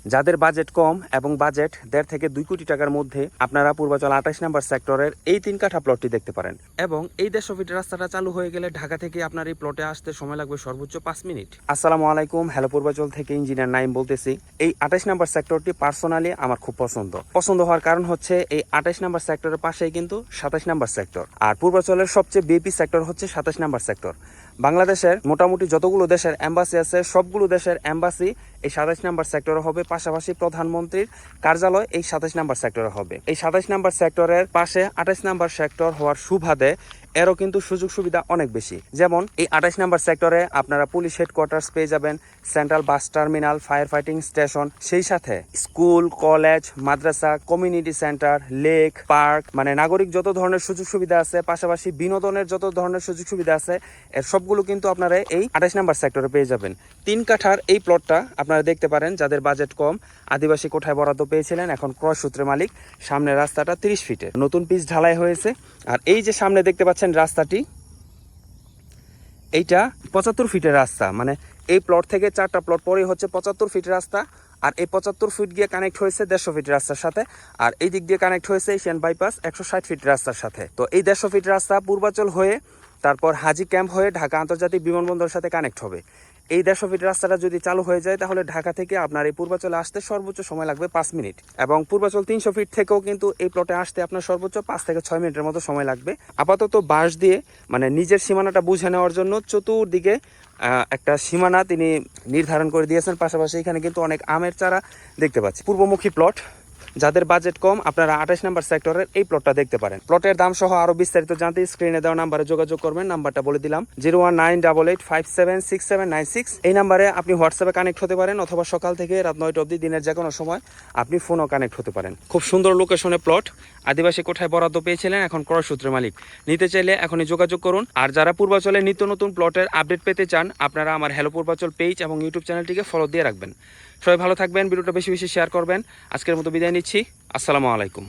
যাদের বাজেট কম এবং বাজেট 1.5 থেকে 2 কোটি টাকার মধ্যে আপনারা পূর্বাচল 28 নম্বর সেক্টরের এই 3 কাঠা প্লটটি দেখতে পারেন। এবং এই 150 ফিট রাস্তাটা চালু হয়ে গেলে ঢাকা থেকে আপনার এই প্লটে আসতে সময় লাগবে সর্বোচ্চ 5 মিনিট। আসসালামু আলাইকুম, হ্যালো পূর্বাচল থেকে ইঞ্জিনিয়ার নাইম বলতেছি। এই 28 নম্বর সেক্টরটি পার্সোনালি আমার খুব পছন্দ হওয়ার কারণ হচ্ছে এই 28 নম্বর সেক্টরের পাশেই কিন্তু 27 নম্বর সেক্টর, আর পূর্বাচলের সবচেয়ে বিপি সেক্টর হচ্ছে 27 নম্বর সেক্টর। বাংলাদেশের মোটামুটি যতগুলো দেশের এম্বাসি আছে সবগুলো দেশের এম্বাসি এই 27 নম্বর সেক্টরে হবে, পাশাপাশি প্রধানমন্ত্রীর কার্যালয় এই 27 নম্বর সেক্টরে হবে। এই 27 নম্বর সেক্টরের পাশে 28 নম্বর সেক্টর হওয়ার সুবাদে এরও কিন্তু সুযোগ সুবিধা অনেক বেশি। যেমন এই 28 নম্বর সেক্টরে আপনারা পুলিশ হেডকোয়ার্টার্স পেয়ে যাবেন, central bus terminal, fire fighting station, সেই সাথে স্কুল, কলেজ, মাদ্রাসা, কমিউনিটি সেন্টার, লেক, পার্ক, মানে নাগরিক যত ধরনের সুযোগ সুবিধা আছে, পাশাপাশি বিনোদনের যত ধরনের সুযোগ সুবিধা আছে, এর সবগুলো কিন্তু আপনারা এই 28 নম্বর সেক্টরে পেয়ে যাবেন। 3 কাঠার এই প্লটটা আপনারা দেখতে পারেন। যাদের বাজেট কম, আদিবাসী কোঠায় বরাদ্দ পেয়েছিলেন, এখন ক্রয় সূত্রে মালিক। সামনের রাস্তাটা 30 ফিটের নতুন পিচ ঢালাই হয়েছে। আর এই যে সামনে দেখতে পাচ্ছেন রাস্তাটি, এইটা 75 ফিটের রাস্তা। মানে এই প্লট থেকে 4টা প্লট পরেই হচ্ছে 75 ফিটের রাস্তা। আর এই 75 ফিট গিয়ে কানেক্ট হয়েছে 150 ফিট রাস্তার সাথে, আর এই দিক দিয়ে কানেক্ট হয়েছে এশিয়ান বাইপাস 160 ফিট রাস্তার সাথে। তো এই 150 ফিট রাস্তা পূর্বাচল হয়ে তারপর হাজি ক্যাম্প হয়ে ঢাকা আন্তর্জাতিক বিমানবন্দরের সাথে কানেক্ট হবে। এই 150 ফিট রাস্তাটা যদি চালু হয়ে যায় তাহলে ঢাকা থেকে আপনার এই পূর্বাচলে আসতে সর্বোচ্চ সময় লাগবে 5 মিনিট, এবং পূর্বাচল 300 ফিট থেকেও কিন্তু এই প্লটে আসতে আপনার সর্বোচ্চ 5 থেকে 6 মিনিটের মতো সময় লাগবে। আপাতত বাঁশ দিয়ে মানে নিজের সীমানাটা বুঝে নেওয়ার জন্য চতুর্দিকে একটা সীমানা তিনি নির্ধারণ করে দিয়েছেন। পাশাপাশি এখানে কিন্তু অনেক আমের চারা দেখতে পাচ্ছি। পূর্বমুখী প্লট, যাদের বাজেট কম আপনারা 28 নম্বর সেক্টরের এই প্লটটা দেখতে পারেন। প্লটের দাম সহ আরো বিস্তারিত জানতে স্ক্রিনে দেওয়া নাম্বারে যোগাযোগ করবেন। নাম্বারটা বলে দিলাম 01988576796। এই নাম্বারে আপনি হোয়াটসঅ্যাপে কানেক্ট হতে পারেন, অথবা সকাল থেকে রাত 9টা অবধি দিনের যে কোনো সময় আপনি ফোনও কানেক্ট হতে পারেন। খুব সুন্দর লোকেশনে প্লট, আদিবাসী কোঠায় বরাদ্দ পেয়েছিলেন, এখন ক্রয় সূত্রে মালিক। নিতে চাইলে এখনই যোগাযোগ করুন। আর যারা পূর্বাচলে নিত্য নতুন প্লটের আপডেট পেতে চান আপনারা আমার হ্যালো পূর্বাচল পেজ এবং ইউটিউব চ্যানেলটিকে ফলো দিয়ে রাখবেন। সবাই ভালো থাকবেন, ভিডিওটা বেশি বেশি শেয়ার করবেন। আজকের মতো বিদায় নিচ্ছি। আসসালামু আলাইকুম।